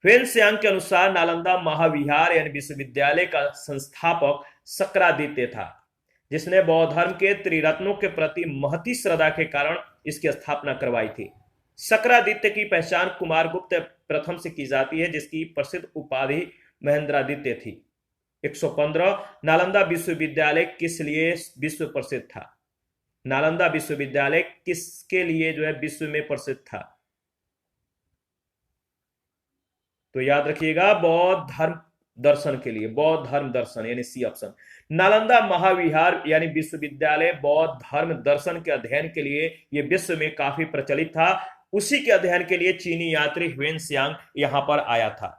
Speaker 1: ह्वेनत्सांग के अनुसार नालंदा महाविहार यानी विश्वविद्यालय का संस्थापक शक्रादित्य था, जिसने बौद्ध धर्म के त्रिरत्नों के प्रति महती श्रद्धा के कारण इसकी स्थापना करवाई थी। शक्रादित्य की पहचान कुमारगुप्त प्रथम से की जाती है, जिसकी प्रसिद्ध उपाधि महेंद्रादित्य थी। 115 नालंदा विश्वविद्यालय किस लिए विश्व प्रसिद्ध था? नालंदा विश्वविद्यालय किसके लिए जो है विश्व में प्रसिद्ध था? तो याद रखिएगा बौद्ध धर्म दर्शन के लिए, बौद्ध धर्म दर्शन यानी सी ऑप्शन। नालंदा महाविहार यानी विश्वविद्यालय बौद्ध धर्म दर्शन के अध्ययन के लिए यह विश्व में काफी प्रचलित था। उसी के अध्ययन के लिए चीनी यात्री ह्वेनत्सांग यहां पर आया था।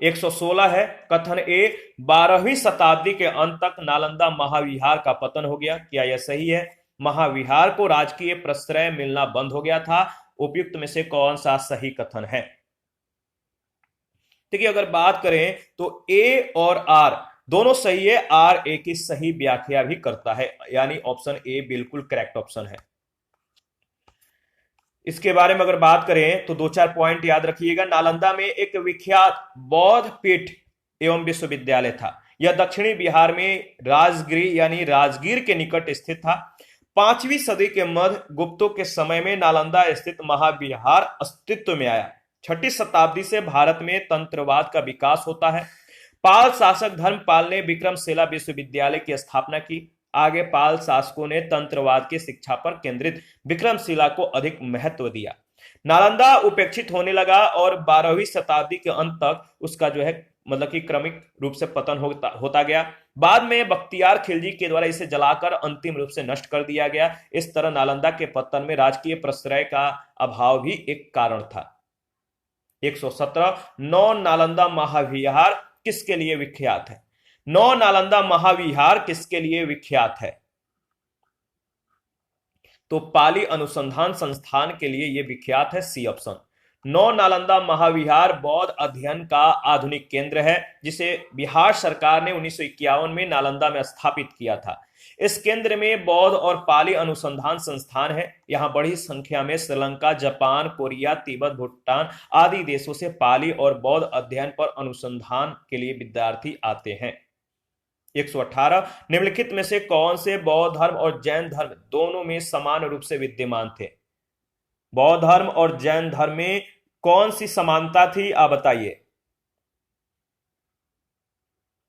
Speaker 1: 116 है, कथन ए 12वीं शताब्दी के अंत तक नालंदा महाविहार का पतन हो गया। क्या यह सही है? महाविहार को राजकीय प्रश्रय मिलना बंद हो गया था। उपयुक्त में से कौन सा सही कथन है? देखिए अगर बात करें तो ए और आर दोनों सही है। आर ए की सही व्याख्या भी करता है, यानी ऑप्शन ए बिल्कुल करेक्ट ऑप्शन है। इसके बारे में अगर बात करें तो 2-4 पॉइंट याद रखिएगा। नालंदा में एक विख्यात बौद्ध पीठ एवं विश्वविद्यालय था। यह दक्षिणी बिहार में राजगिरी यानी राजगीर के निकट स्थित था। 5वीं सदी के मध्य गुप्तों के समय में नालंदा स्थित महाविहार अस्तित्व में आया। 6ठी शताब्दी से भारत में तंत्रवाद का विकास होता है। पाल शासक धर्मपाल ने विक्रमशिला विश्वविद्यालय की स्थापना की। आगे पाल शासकों ने तंत्रवाद की शिक्षा पर केंद्रित विक्रमशिला को अधिक महत्व दिया। नालंदा उपेक्षित होने लगा और 12वीं शताब्दी के अंत तक उसका जो है मतलब कि क्रमिक रूप से पतन होता गया। बाद में बख्तियार खिलजी के द्वारा इसे जलाकर अंतिम रूप से नष्ट कर दिया गया। इस तरह नालंदा के पतन में राजकीय प्रश्रय का अभाव भी एक कारण था। 117 नौ नालंदा महाविहार किसके लिए विख्यात है? नौ नालंदा महाविहार किसके लिए विख्यात है? तो पाली अनुसंधान संस्थान के लिए यह विख्यात है, सी ऑप्शन। नौ नालंदा महाविहार बौद्ध अध्ययन का आधुनिक केंद्र है, जिसे बिहार सरकार ने 1951 में नालंदा में स्थापित किया था। इस केंद्र में बौद्ध और पाली अनुसंधान संस्थान है। यहां बड़ी संख्या में श्रीलंका, जापान, कोरिया, तिब्बत, भूटान आदि देशों से पाली और बौद्ध अध्ययन पर अनुसंधान के लिए विद्यार्थी आते हैं। 118 निम्नलिखित में से कौन से बौद्ध धर्म और जैन धर्म दोनों में समान रूप से विद्यमान थे? बौद्ध धर्म और जैन धर्म में कौन सी समानता थी, आप बताइए।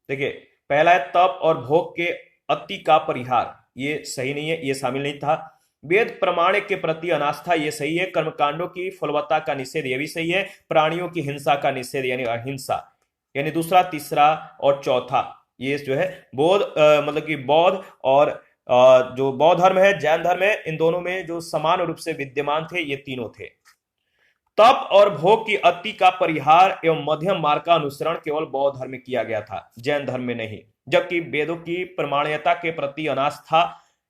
Speaker 1: देखिए, पहला है तप और भोग के अति का परिहार, ये सही नहीं है, ये शामिल नहीं था। वेद प्रमाण के प्रति अनास्था, ये सही है। कर्मकांडों की फलवत्ता का निषेध, ये भी सही है। प्राणियों की हिंसा का निषेध यानी अहिंसा, यानी दूसरा, तीसरा और चौथा, ये जो है बौद्ध मतलब कि बौद्ध और जो बौद्ध धर्म है, जैन धर्म है, इन दोनों में जो समान रूप से विद्यमान थे ये तीनों थे। तप और भोग की अति का परिहार एवं मध्यम मार्ग का अनुसरण केवल बौद्ध धर्म में किया गया था, जैन धर्म में नहीं। जबकि वेदों की प्रमाणीयता के प्रति अनास्था,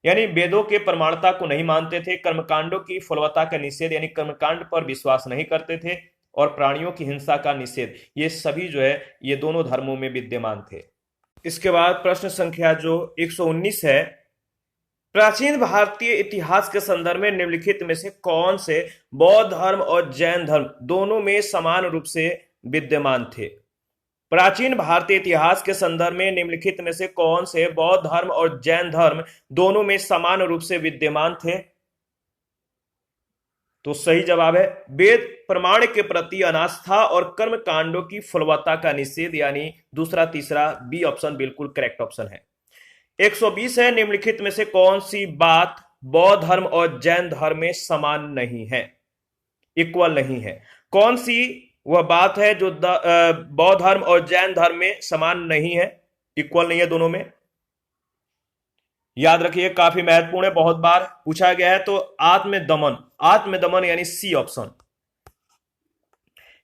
Speaker 1: यानी वेदों के प्रमाणता को नहीं मानते थे। कर्मकांडों की फलवत्ता का निषेध, यानी कर्मकांड पर विश्वास नहीं करते थे। और प्राणियों की हिंसा का निषेध, ये सभी जो है ये दोनों धर्मों में विद्यमान थे। इसके बाद प्रश्न संख्या जो 119 है, प्राचीन भारतीय इतिहास के संदर्भ में निम्नलिखित में से कौन से बौद्ध धर्म और जैन धर्म दोनों में समान रूप से विद्यमान थे? प्राचीन भारतीय इतिहास के संदर्भ में निम्नलिखित में से कौन से बौद्ध धर्म और जैन धर्म दोनों में समान रूप से विद्यमान थे? तो सही जवाब है वेद प्रमाण के प्रति अनास्था और कर्म कांडों की फलवत्ता का निषेध, यानी दूसरा, तीसरा, बी ऑप्शन बिल्कुल करेक्ट ऑप्शन है। 120 है, निम्नलिखित में से कौन सी बात बौद्ध धर्म और जैन धर्म में समान नहीं है, इक्वल नहीं है? कौन सी वह बात है जो बौद्ध धर्म और जैन धर्म में समान नहीं है, इक्वल नहीं है दोनों में? याद रखिए, काफी महत्वपूर्ण है, बहुत बार पूछा गया है। तो आत्मदमन, आत्मदमन यानी सी ऑप्शन।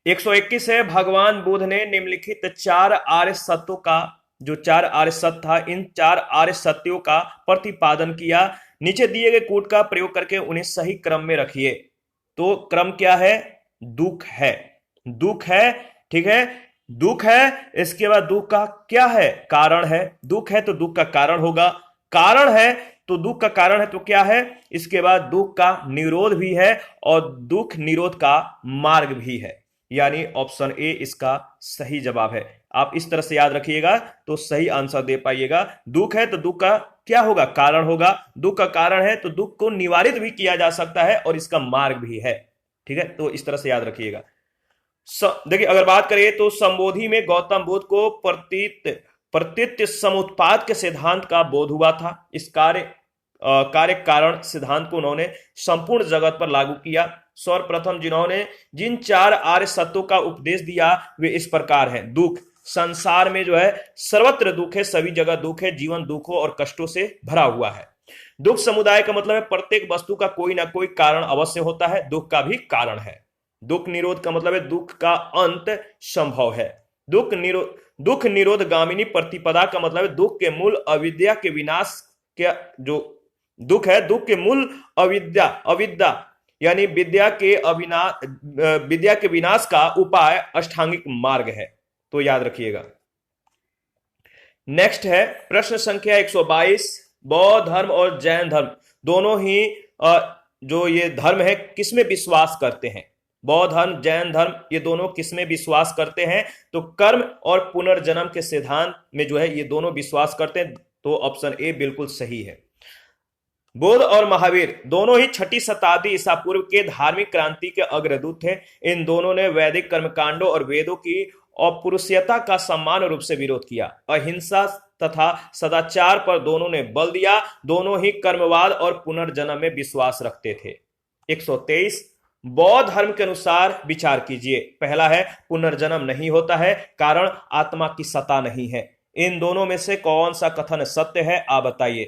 Speaker 1: 121 है, भगवान बुद्ध ने निम्नलिखित 4 आर्य सत्यों का, जो 4 आर्य सत्य था, इन 4 आर्य सत्यों का प्रतिपादन किया। नीचे दिए गए कूट का प्रयोग करके उन्हें सही क्रम में रखिए। तो क्रम क्या है? दुख है, दुख है, ठीक है, दुख है। इसके बाद दुख का क्या है? कारण है। दुख है तो दुख का कारण होगा, कारण है तो दुख का कारण है तो क्या है? इसके बाद दुख का निरोध भी है और दुख निरोध का मार्ग भी है, यानी ऑप्शन ए इसका सही जवाब है। आप इस तरह से याद रखिएगा तो सही आंसर दे पाइएगा। दुख है तो दुख का क्या होगा? कारण होगा। दुख का कारण है तो दुख को निवारित भी किया जा सकता है और इसका मार्ग भी है, ठीक है। तो इस तरह से याद रखिएगा। देखिए, अगर बात करें तो संबोधि में गौतम बुद्ध को प्रतीत समुत्पाद के सिद्धांत का बोध हुआ था। इस कार्य कारण सिद्धांत को उन्होंने संपूर्ण जगत पर लागू किया। सर्वप्रथम जिन्होंने जिन 4 आर्य सत्यों का उपदेश दिया वे इस प्रकार हैं। दुख, संसार में जो है सर्वत्र दुख है, सभी जगह दुख है, जीवन दुखों और कष्टों से भरा हुआ है। दुख समुदाय का मतलब है प्रत्येक वस्तु का कोई ना कोई कारण अवश्य होता है, दुख का भी कारण है। दुख निरोध का मतलब है दुख का अंत संभव है। दुख निरोध गामिनी प्रतिपदा का मतलब है दुख के मूल अविद्या के विनाश के, जो दुख है दुख के मूल अविद्या यानी विद्या के विनाश का उपाय अष्टांगिक मार्ग है। तो याद रखिएगा। नेक्स्ट है प्रश्न संख्या 122, बौद्ध धर्म और जैन धर्म दोनों ही जो ये धर्म है किसमें विश्वास करते हैं? बौद्ध धर्म, जैन धर्म, ये दोनों किसमें विश्वास करते हैं? तो कर्म और पुनर्जन्म के सिद्धांत में जो है ये दोनों विश्वास करते हैं। तो ऑप्शन ए बिल्कुल सही है। बुद्ध और महावीर दोनों ही 6ठी शताब्दी ईसा पूर्व के धार्मिक क्रांति के अग्रदूत थे। इन दोनों ने वैदिक कर्मकांडों और वेदों की अपरुषयता का समान रूप से विरोध किया। अहिंसा तथा सदाचार पर दोनों ने बल दिया। दोनों ही कर्मवाद और पुनर्जन्म में विश्वास रखते थे। 123 बौद्ध धर्म के अनुसार विचार कीजिए। पहला है पुनर्जन्म नहीं होता है, कारण आत्मा की सत्ता नहीं है। इन दोनों में से कौन सा कथन सत्य है, आप बताइए।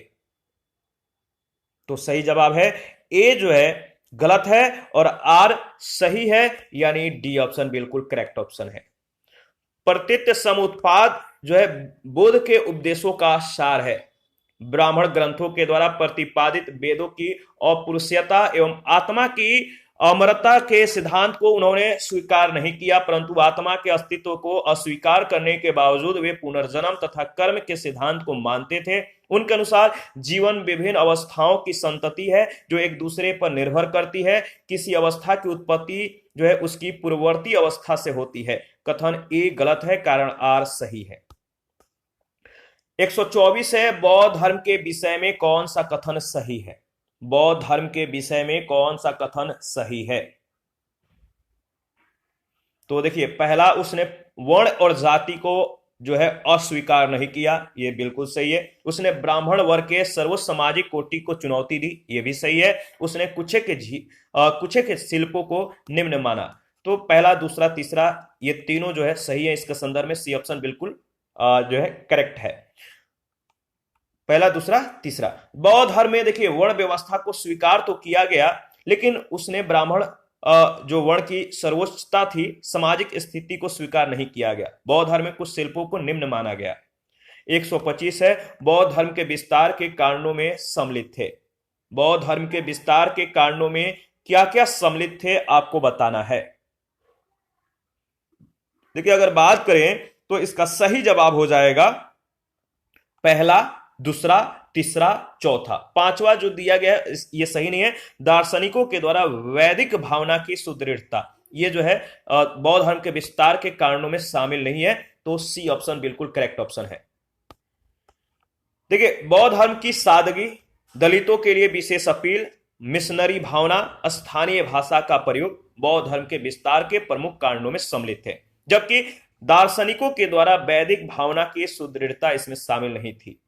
Speaker 1: तो सही जवाब है ए जो है गलत है और आर सही है, यानी डी ऑप्शन बिल्कुल करेक्ट ऑप्शन है। प्रतीत समुत्पाद जो है बुद्ध के उपदेशों का सार है। ब्राह्मण ग्रंथों के द्वारा प्रतिपादित वेदों की अपरुषयता एवं आत्मा की अमरता के सिद्धांत को उन्होंने स्वीकार नहीं किया, परंतु आत्मा के अस्तित्व को अस्वीकार करने के बावजूद वे पुनर्जन्म तथा कर्म के सिद्धांत को मानते थे। उनके अनुसार जीवन विभिन्न अवस्थाओं की संतति है जो एक दूसरे पर निर्भर करती है। किसी अवस्था की उत्पत्ति जो है उसकी पूर्ववर्ती अवस्था से होती है। कथन ए गलत है, कारण आर सही है। 124 है बौद्ध धर्म के विषय में कौन सा कथन सही है। बौद्ध धर्म के विषय में कौन सा कथन सही है। तो देखिए, पहला उसने वर्ण और जाति को जो है अस्वीकार नहीं किया, यह बिल्कुल सही है। उसने ब्राह्मण वर्ग के सर्व सामाजिक कोटि को चुनौती दी, यह भी सही है। उसने कुछ के शिल्पों को निम्न माना। तो पहला, दूसरा, तीसरा ये तीनों जो है सही है। इसके संदर्भ में सी ऑप्शन बिल्कुल जो है करेक्ट है। पहला, दूसरा, तीसरा। बौद्ध धर्म में देखिए वर्ण व्यवस्था को स्वीकार तो किया गया, लेकिन उसने ब्राह्मण जो वर्ण की सर्वोच्चता थी, सामाजिक स्थिति को स्वीकार नहीं किया गया। बौद्ध धर्म में कुछ शिल्पों को निम्न माना गया। 125 है बौद्ध धर्म के विस्तार के कारणों में सम्मिलित थे। बौद्ध धर्म के विस्तार के कारणों में क्या क्या सम्मिलित थे, आपको बताना है। देखिए, अगर बात करें तो इसका सही जवाब हो जाएगा पहला, दूसरा, तीसरा, चौथा। पांचवा जो दिया गया ये सही नहीं है। दार्शनिकों के द्वारा वैदिक भावना की सुदृढ़ता, ये जो है बौद्ध धर्म के विस्तार के कारणों में शामिल नहीं है। तो सी ऑप्शन बिल्कुल करेक्ट ऑप्शन है। देखिए, बौद्ध धर्म की सादगी, दलितों के लिए विशेष अपील, मिशनरी भावना, स्थानीय भाषा का प्रयोग बौद्ध धर्म के विस्तार के प्रमुख कारणों में सम्मिलित थे, जबकि दार्शनिकों के द्वारा वैदिक भावना की सुदृढ़ता इसमें शामिल नहीं थी।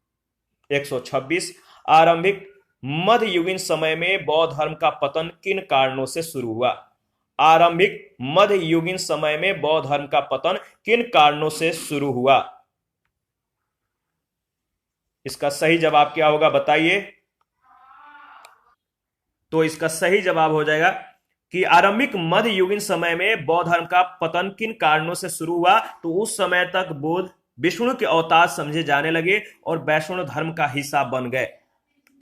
Speaker 1: 126 आरंभिक मध्ययुगीन समय में बौद्ध धर्म का पतन किन कारणों से शुरू हुआ। आरंभिक मध्ययुगीन समय में बौद्ध धर्म का पतन किन कारणों से शुरू हुआ। इसका सही जवाब क्या होगा, बताइए। तो इसका सही जवाब हो जाएगा कि आरंभिक मध्ययुगीन समय में बौद्ध धर्म का पतन किन कारणों से शुरू हुआ। तो उस समय तक बुद्ध विष्णु के अवतार समझे जाने लगे और वैष्णव धर्म का हिस्सा बन गए।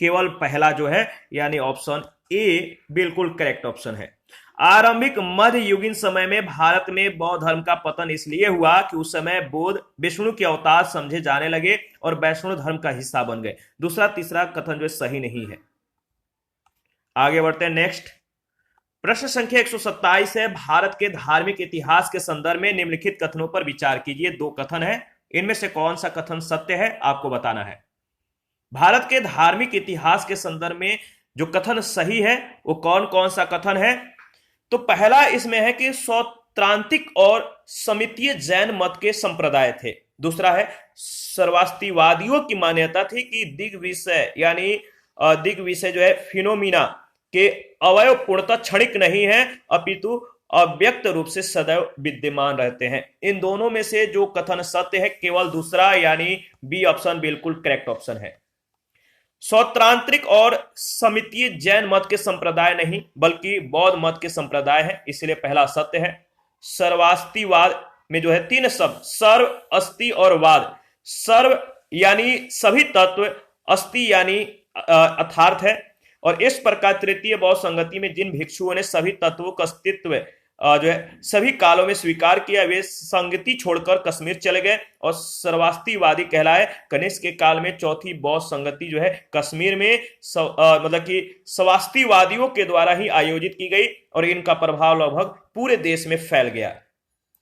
Speaker 1: केवल पहला जो है यानी ऑप्शन ए बिल्कुल करेक्ट ऑप्शन है। आरंभिक मध्ययुगीन समय में भारत में बौद्ध धर्म का पतन इसलिए हुआ कि उस समय बुद्ध विष्णु के अवतार समझे जाने लगे और वैष्णव धर्म का हिस्सा बन गए। दूसरा, तीसरा कथन जो सही नहीं है। आगे बढ़ते हैं। नेक्स्ट प्रश्न संख्या 127 है भारत के धार्मिक इतिहास के संदर्भ में निम्नलिखित कथनों पर विचार कीजिए। दो कथन है, इनमें से कौन सा कथन सत्य है, आपको बताना है। भारत के धार्मिक इतिहास के संदर्भ में जो कथन सही है वो कौन कौन सा कथन है। तो पहला इसमें है कि सौत्रांतिक और समितीय जैन मत के संप्रदाय थे। दूसरा है सर्वास्तिवादियों की मान्यता थी कि दिग्विषय यानी दिग्विषय जो है फिनोमिना के अवयव पूर्णतः क्षणिक नहीं है, अपितु अव्यक्त रूप से सदैव विद्यमान रहते हैं। इन दोनों में से जो कथन सत्य है केवल दूसरा यानी बी ऑप्शन बिल्कुल करेक्ट ऑप्शन है। सौत्रांत्रिक और समितीय जैन मत के संप्रदाय नहीं बल्कि बौद्ध मत के संप्रदाय है, इसलिए पहला सत्य है। सर्वास्तिवाद में जो है तीन शब्द सर्व, अस्ति और वाद। सर्व यानी सभी तत्व, अस्ति यानी अर्थार्थ है। और इस प्रकार तृतीय बौद्ध संगति में जिन भिक्षुओं ने सभी तत्वों का अस्तित्व जो है सभी कालों में स्वीकार किया, वे संगति छोड़कर कश्मीर चले गए और सर्वास्तिवादी कहलाए। कनिष्क के काल में चौथी बौद्ध संगति जो है कश्मीर में मतलब कि स्वास्तिवादियों के द्वारा ही आयोजित की गई और इनका प्रभाव लगभग पूरे देश में फैल गया।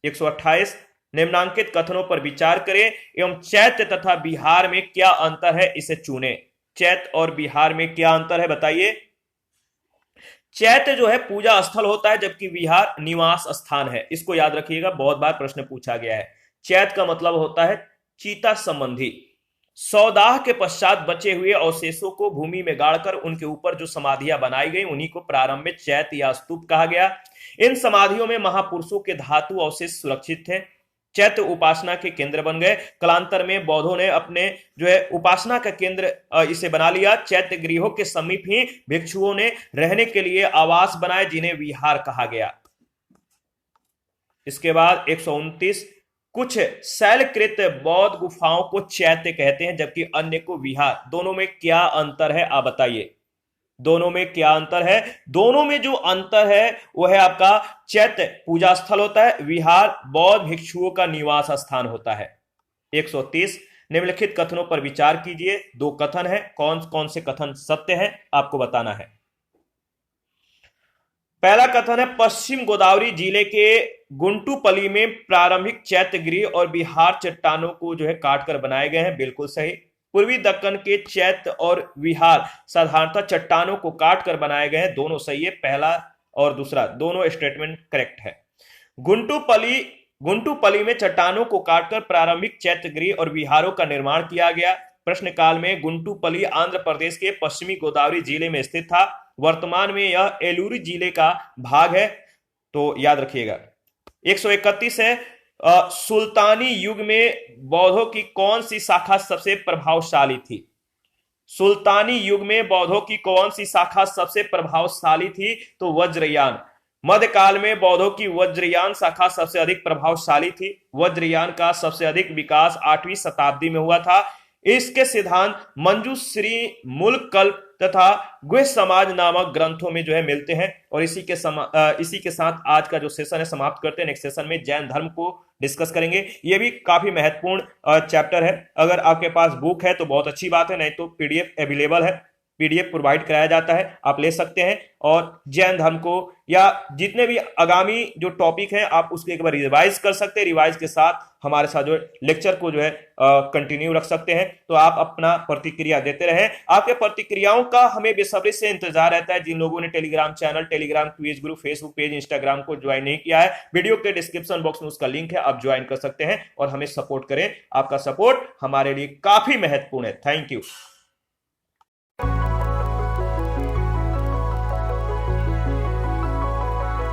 Speaker 1: 128 निम्नांकित कथनों पर विचार करें एवं चैत्य तथा बिहार में क्या अंतर है इसे चुने। चैत्य और बिहार में क्या अंतर है बताइए। चैत्य जो है पूजा स्थल होता है, जबकि विहार निवास स्थान है। इसको याद रखिएगा, बहुत बार प्रश्न पूछा गया है। चैत्य का मतलब होता है चीता संबंधी। सौदाह के पश्चात बचे हुए अवशेषों को भूमि में गाड़कर उनके ऊपर जो समाधियां बनाई गई उन्हीं को प्रारंभ में चैत्य या स्तूप कहा गया। इन समाधियों में महापुरुषों के धातु अवशेष सुरक्षित थे। चैत्य उपासना के केंद्र बन गए। कालांतर में बौद्धों ने अपने जो है उपासना का केंद्र इसे बना लिया। चैत्य गृहों के समीप ही भिक्षुओं ने रहने के लिए आवास बनाए, जिन्हें विहार कहा गया। इसके बाद 129, कुछ शैलकृत बौद्ध गुफाओं को चैत्य कहते हैं, जबकि अन्य को विहार। दोनों में क्या अंतर है आप बताइए, दोनों में क्या अंतर है? दोनों में जो अंतर है वो है आपका चैत्य पूजा स्थल होता है, विहार बौद्ध भिक्षुओं का निवास स्थान होता है। 130, निम्नलिखित कथनों पर विचार कीजिए। दो कथन है, कौन कौन से कथन सत्य है आपको बताना है। पहला कथन है, पश्चिम गोदावरी जिले के गुंटूपली में प्रारंभिक चैत्य गृह और विहार चट्टानों को जो है काटकर बनाए गए हैं। बिल्कुल सही। पूर्वी दक्कन के चैत्य और विहार साधारणतः चट्टानों को काटकर बनाए गए हैं। दोनों सही है, पहला और दूसरा दोनों स्टेटमेंट करेक्ट है। गुंटूपली में चट्टानों को काटकर प्रारंभिक चैत्य गृह और विहारों का निर्माण किया गया। प्रश्न काल में गुंटूपली आंध्र प्रदेश के पश्चिमी गोदावरी जिले में स्थित था। वर्तमान में यह एलूरू जिले का भाग है, तो याद रखिएगा। 131 है, सुल्तानी युग में बौद्धों की कौन सी शाखा सबसे प्रभावशाली थी? सुल्तानी युग में बौद्धों की कौन सी शाखा सबसे प्रभावशाली थी? तो वज्रयान। मध्यकाल में बौद्धों की वज्रयान शाखा सबसे अधिक प्रभावशाली थी। वज्रयान का सबसे अधिक विकास 8वीं शताब्दी में हुआ था। इसके सिद्धांत मंजूश्री, मूलकल्प तथा गुह्य समाज नामक ग्रंथों में जो है मिलते हैं। और इसी के साथ आज का जो सेशन है समाप्त करते हैं। नेक्स्ट सेशन में जैन धर्म को डिस्कस करेंगे। ये भी काफी महत्वपूर्ण चैप्टर है। अगर आपके पास बुक है तो बहुत अच्छी बात है, नहीं तो पीडीएफ अवेलेबल है, पीडीएफ प्रोवाइड कराया जाता है, आप ले सकते हैं। और जैन धर्म को या जितने भी आगामी जो टॉपिक है आप उसको एक बार रिवाइज कर सकते हैं। रिवाइज के साथ हमारे साथ जो लेक्चर को जो है कंटिन्यू रख सकते हैं। तो आप अपना प्रतिक्रिया देते रहें। आपके प्रतिक्रियाओं का हमें बेसब्री से इंतजार रहता है। जिन लोगों ने Telegram channel, Telegram quiz group, Facebook page, Instagram को ज्वाइन नहीं किया है, वीडियो के डिस्क्रिप्शन बॉक्स में उसका लिंक है, आप ज्वाइन कर सकते हैं और हमें सपोर्ट करें। आपका सपोर्ट हमारे लिए काफी महत्वपूर्ण है। Thank you.